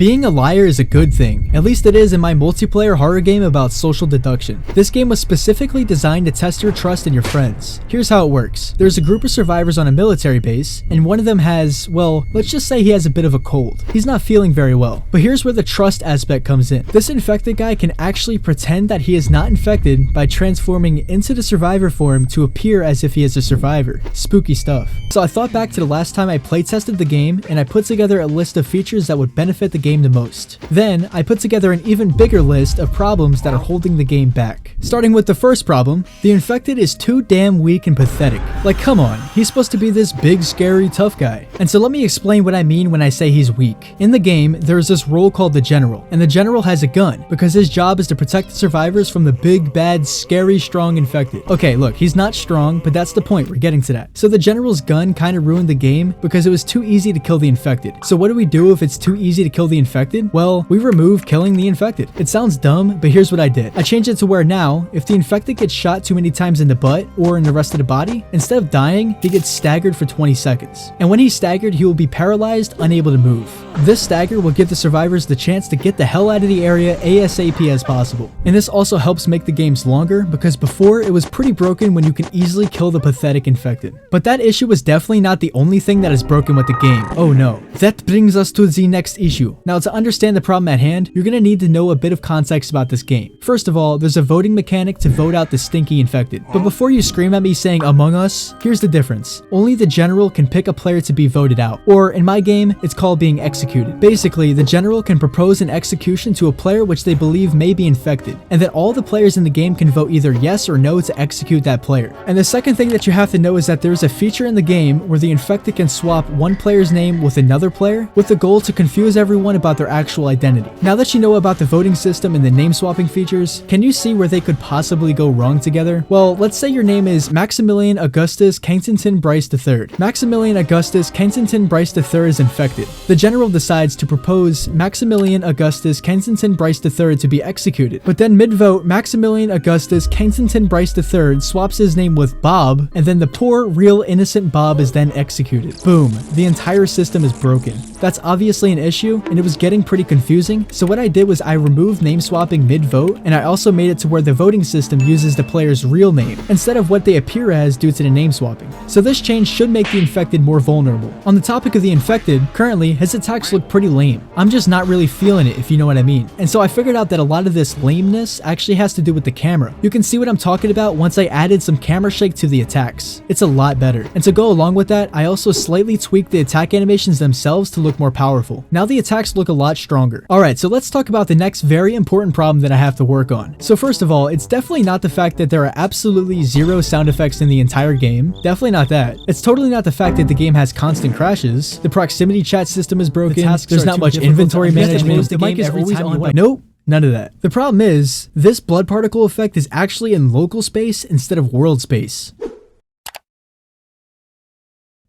Being a liar is a good thing. At least it is in my multiplayer horror game about social deduction. This game was specifically designed to test your trust in your friends. Here's how it works. There's a group of survivors on a military base, and one of them has, well, let's just say he has a bit of a cold. He's not feeling very well. But here's where the trust aspect comes in. This infected guy can actually pretend that he is not infected by transforming into the survivor form to appear as if he is a survivor. Spooky stuff. So I thought back to the last time I playtested the game, and I put together a list of features that would benefit the game the most. Then, I put together an even bigger list of problems that are holding the game back. Starting with the first problem, the infected is too damn weak and pathetic. Like, come on, he's supposed to be this big, scary, tough guy. And so let me explain what I mean when I say he's weak. In the game, there's this role called the General, and the General has a gun, because his job is to protect the survivors from the big, bad, scary, strong infected. Okay, look, he's not strong, but that's the point, we're getting to that. So the General's gun kind of ruined the game, because it was too easy to kill the infected. So what do we do if it's too easy to kill the infected? Well, we remove killing the infected. It sounds dumb, but here's what I did. I changed it to where now, if the infected gets shot too many times in the butt or in the rest of the body, instead of dying, he gets staggered for 20 seconds. And when he's staggered, he will be paralyzed, unable to move. This stagger will give the survivors the chance to get the hell out of the area ASAP as possible. And this also helps make the games longer, because before it was pretty broken when you can easily kill the pathetic infected. But that issue is definitely not the only thing that is broken with the game. Oh no. That brings us to the next issue. Now, to understand the problem at hand, you're gonna need to know a bit of context about this game. First of all, there's a voting mechanic to vote out the stinky infected. But before you scream at me saying Among Us, here's the difference. Only the General can pick a player to be voted out. Or in my game, it's called being executed. Basically, the General can propose an execution to a player which they believe may be infected, and then all the players in the game can vote either yes or no to execute that player. And the second thing that you have to know is that there's a feature in the game where the infected can swap one player's name with another player, with the goal to confuse everyone about their actual identity. Now that you know about the voting system and the name swapping features, can you see where they could possibly go wrong together? Well, let's say your name is Maximilian Augustus Kensington Bryce III. Maximilian Augustus Kensington Bryce III is infected. The General decides to propose Maximilian Augustus Kensington Bryce III to be executed. But then mid-vote, Maximilian Augustus Kensington Bryce III swaps his name with Bob, and then the poor, real, innocent Bob is then executed. Boom. The entire system is broken. That's obviously an issue, and it was getting pretty confusing, so what I did was I removed name swapping mid-vote, and I also made it to where the voting system uses the player's real name, instead of what they appear as due to the name swapping. So this change should make the infected more vulnerable. On the topic of the infected, currently, his attacks look pretty lame. I'm just not really feeling it, if you know what I mean. And so I figured out that a lot of this lameness actually has to do with the camera. You can see what I'm talking about once I added some camera shake to the attacks. It's a lot better. And to go along with that, I also slightly tweaked the attack animations themselves to look more powerful. Now the attacks look a lot stronger. Alright, so let's talk about the next very important problem that I have to work on. So first of all, it's definitely not the fact that there are absolutely zero sound effects in the entire game. Definitely not that. It's totally not the fact that the game has constant crashes. The proximity chat system is broken. There's not much inventory management. The mic is always on. Nope. None of that. The problem is, this blood particle effect is actually in local space instead of world space.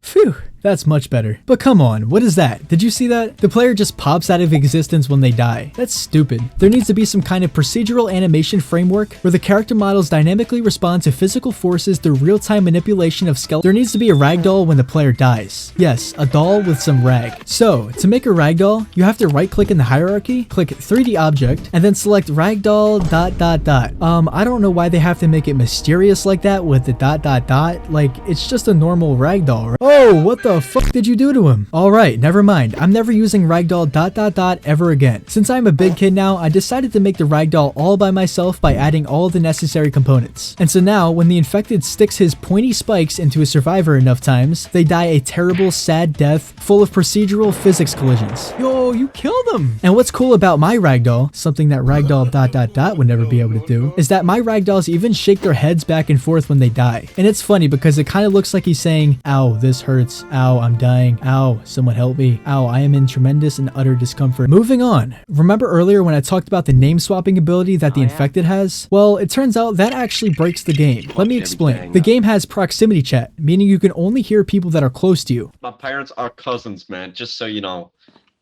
Phew. That's much better. But come on, what is that? Did you see that? The player just pops out of existence when they die. That's stupid. There needs to be some kind of procedural animation framework where the character models dynamically respond to physical forces through real-time manipulation of skeletons. There needs to be a ragdoll when the player dies. Yes, a doll with some rag. So, to make a ragdoll, you have to right-click in the hierarchy, click 3D object, and then select ragdoll ... I don't know why they have to make it mysterious like that with the ... Like, it's just a normal ragdoll, right? Oh, what the fuck did you do to him? Alright, never mind. I'm never using ragdoll ... ever again. Since I'm a big kid now, I decided to make the ragdoll all by myself by adding all the necessary components. And so now, when the infected sticks his pointy spikes into a survivor enough times, they die a terrible, sad death full of procedural physics collisions. Yo, you killed him! And what's cool about my ragdoll, something that ragdoll ... would never be able to do, is that my ragdolls even shake their heads back and forth when they die. And it's funny because it kind of looks like he's saying, ow, this hurts. Ow, I'm dying. Ow, someone help me. Ow, I am in tremendous and utter discomfort. Moving on. Remember earlier when I talked about the name swapping ability that the infected has? Well, it turns out that actually breaks the game. Let me explain. The game has proximity chat, meaning you can only hear people that are close to you. My parents are cousins, man, just so you know.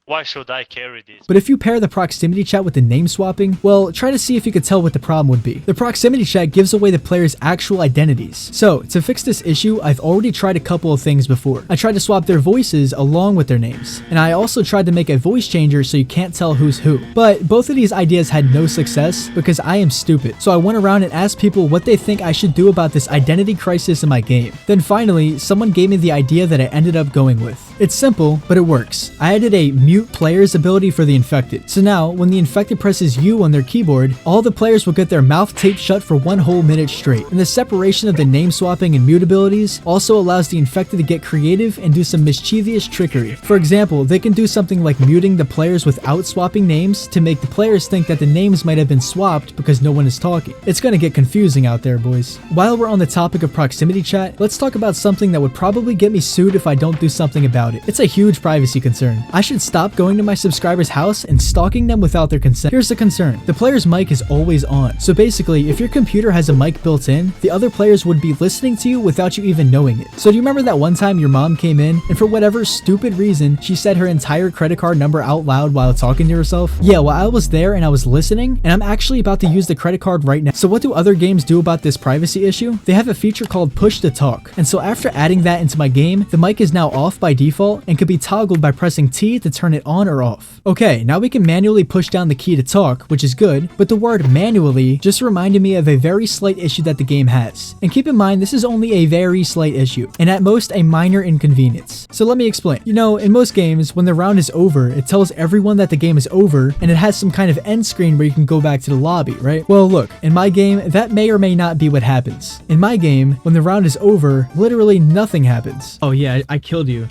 Why should I carry this? But if you pair the proximity chat with the name swapping, well, try to see if you could tell what the problem would be. The proximity chat gives away the player's actual identities. So, to fix this issue, I've already tried a couple of things before. I tried to swap their voices along with their names, and I also tried to make a voice changer so you can't tell who's who. But both of these ideas had no success because I am stupid. So I went around and asked people what they think I should do about this identity crisis in my game. Then finally, someone gave me the idea that I ended up going with. It's simple, but it works. I added a mute player's ability for the infected. So now, when the infected presses U on their keyboard, all the players will get their mouth taped shut for 1 whole minute straight. And the separation of the name swapping and mute abilities also allows the infected to get creative and do some mischievous trickery. For example, they can do something like muting the players without swapping names to make the players think that the names might have been swapped because no one is talking. It's gonna get confusing out there, boys. While we're on the topic of proximity chat, let's talk about something that would probably get me sued if I don't do something about it. It's a huge privacy concern. I should stop going to my subscribers' house and stalking them without their consent. Here's the concern. The player's mic is always on. So basically, if your computer has a mic built in, the other players would be listening to you without you even knowing it. So do you remember that one time your mom came in and for whatever stupid reason, she said her entire credit card number out loud while talking to herself? Yeah, well, I was there and I was listening, and I'm actually about to use the credit card right now. So what do other games do about this privacy issue? They have a feature called push to talk. And so after adding that into my game, the mic is now off by default and can be toggled by pressing T to turn it on or off. Okay, now we can manually push down the key to talk, which is good, but the word manually just reminded me of a very slight issue that the game has. And keep in mind, this is only a very slight issue, and at most a minor inconvenience. So let me explain. You know, in most games, when the round is over, it tells everyone that the game is over, and it has some kind of end screen where you can go back to the lobby, right? Well, look, in my game, that may or may not be what happens. In my game, when the round is over, literally nothing happens. Oh yeah, I killed you.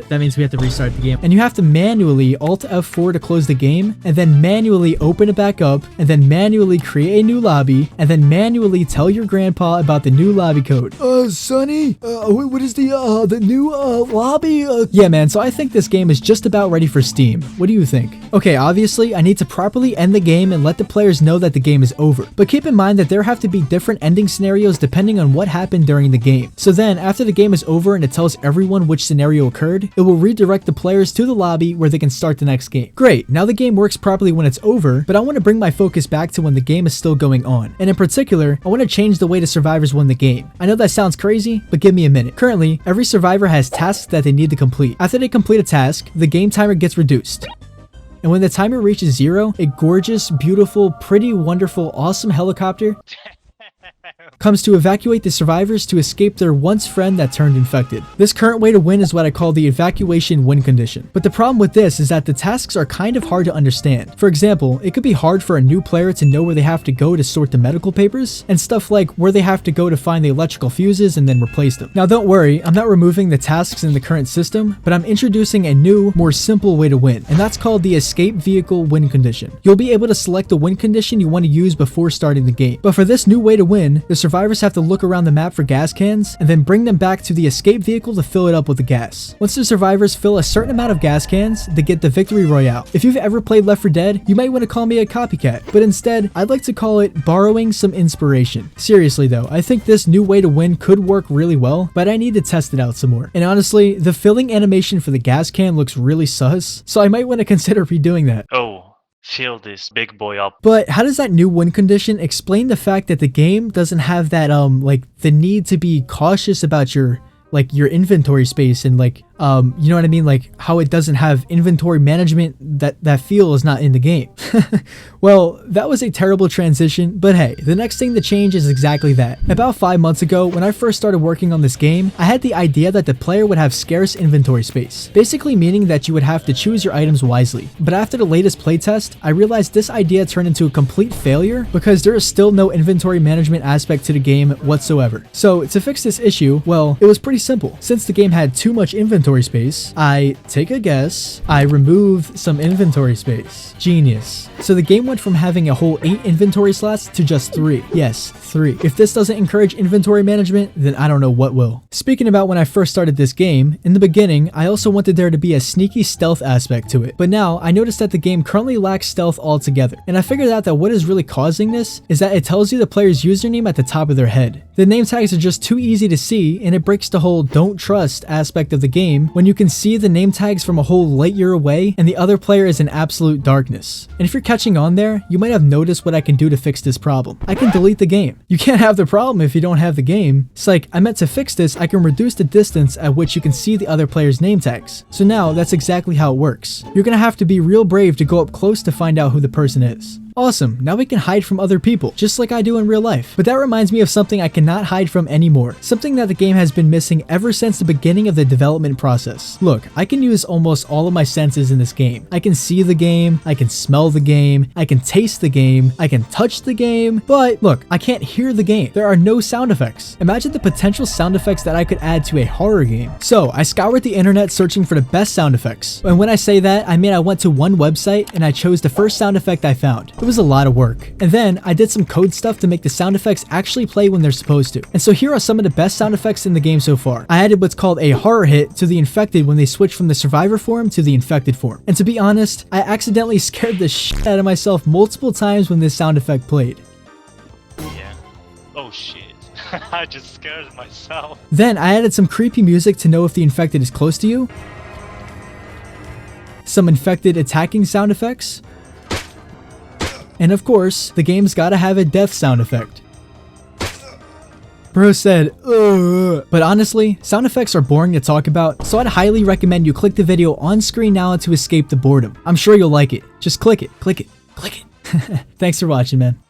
That means we have to restart the game. And you have to manually Alt F4 to close the game, and then manually open it back up, and then manually create a new lobby, and then manually tell your grandpa about the new lobby code. Sonny? What is the new, lobby? Yeah, man, so I think this game is just about ready for Steam. What do you think? Okay, obviously, I need to properly end the game and let the players know that the game is over. But keep in mind that there have to be different ending scenarios depending on what happened during the game. So then, after the game is over and it tells everyone which scenario occurred, it will redirect the players to the lobby where they can start the next game. Great, now the game works properly when it's over, but I want to bring my focus back to when the game is still going on. And in particular, I want to change the way the survivors win the game. I know that sounds crazy, but give me a minute. Currently, every survivor has tasks that they need to complete. After they complete a task, the game timer gets reduced. And when the timer reaches 0, a gorgeous, beautiful, pretty, wonderful, awesome helicopter comes to evacuate the survivors to escape their once friend that turned infected. This current way to win is what I call the evacuation win condition. But the problem with this is that the tasks are kind of hard to understand. For example, it could be hard for a new player to know where they have to go to sort the medical papers, and stuff like where they have to go to find the electrical fuses and then replace them. Now don't worry, I'm not removing the tasks in the current system, but I'm introducing a new, more simple way to win, and that's called the escape vehicle win condition. You'll be able to select the win condition you want to use before starting the game. But for this new way to win, the survivors have to look around the map for gas cans and then bring them back to the escape vehicle to fill it up with the gas. Once the survivors fill a certain amount of gas cans, they get the victory royale. If you've ever played Left 4 Dead, you might want to call me a copycat, but instead, I'd like to call it borrowing some inspiration. Seriously though, I think this new way to win could work really well, but I need to test it out some more. And honestly, the filling animation for the gas can looks really sus, so I might want to consider redoing that. Oh. Fill this big boy up. But how does that new win condition explain the fact that the game doesn't have that like the need to be cautious about your inventory space and you know what I mean, like how it doesn't have inventory management? That feel is not in the game. Well, that was a terrible transition, but hey, the next thing to change is exactly that. About 5 months ago, when I first started working on this game, I had the idea that the player would have scarce inventory space, basically meaning that you would have to choose your items wisely. But after the latest playtest, I realized this idea turned into a complete failure because there is still no inventory management aspect to the game whatsoever. So to fix this issue, well, it was pretty simple. Since the game had too much inventory space, I take a guess, I removed some inventory space. Genius. So the game went from having a whole 8 inventory slots to just 3. Yes, 3. If this doesn't encourage inventory management, then I don't know what will. Speaking about when I first started this game, in the beginning, I also wanted there to be a sneaky stealth aspect to it. But now, I noticed that the game currently lacks stealth altogether. And I figured out that what is really causing this is that it tells you the player's username at the top of their head. The name tags are just too easy to see, and it breaks the whole don't trust aspect of the game when you can see the name tags from a whole light year away and the other player is in absolute darkness. And if you're catching on there, you might have noticed what I can do to fix this problem. I can delete the game. You can't have the problem if you don't have the game. It's like, I meant to fix this, I can reduce the distance at which you can see the other player's name tags. So now that's exactly how it works. You're gonna have to be real brave to go up close to find out who the person is. Awesome, now we can hide from other people, just like I do in real life. But that reminds me of something I cannot hide from anymore. Something that the game has been missing ever since the beginning of the development process. Look, I can use almost all of my senses in this game. I can see the game, I can smell the game, I can taste the game, I can touch the game, but look, I can't hear the game. There are no sound effects. Imagine the potential sound effects that I could add to a horror game. So I scoured the internet searching for the best sound effects. And when I say that, I mean I went to one website and I chose the first sound effect I found. It was a lot of work. And then I did some code stuff to make the sound effects actually play when they're supposed to. And so here are some of the best sound effects in the game so far. I added what's called a horror hit to the infected when they switch from the survivor form to the infected form. And to be honest, I accidentally scared the shit out of myself multiple times when this sound effect played. Yeah. Oh shit. I just scared myself. Then I added some creepy music to know if the infected is close to you. Some infected attacking sound effects. And of course, the game's gotta have a death sound effect. Bro said, ugh. But honestly, sound effects are boring to talk about, so I'd highly recommend you click the video on screen now to escape the boredom. I'm sure you'll like it. Just click it, click it, click it. Thanks for watching, man.